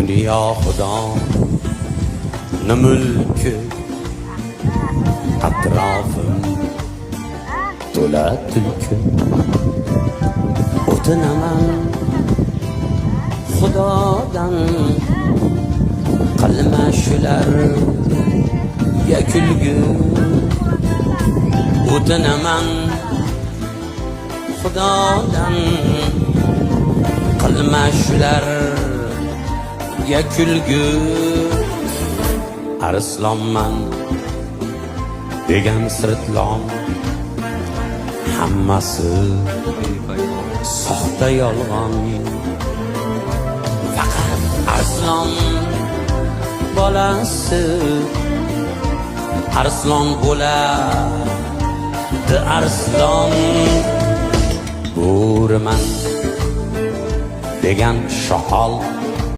Dünya Xudoning mulki, atrofim to'la tulki. O'tinaman Xudodan, qilma shularga kulgi. O'tinaman Xudodan, qilma shularga kulgi. Arslonman degan sirtlon, hammasi soxta yolg'on. Faqat arslon bolasi arslon bo'ladi, arslon. Bo'riman degan shoqol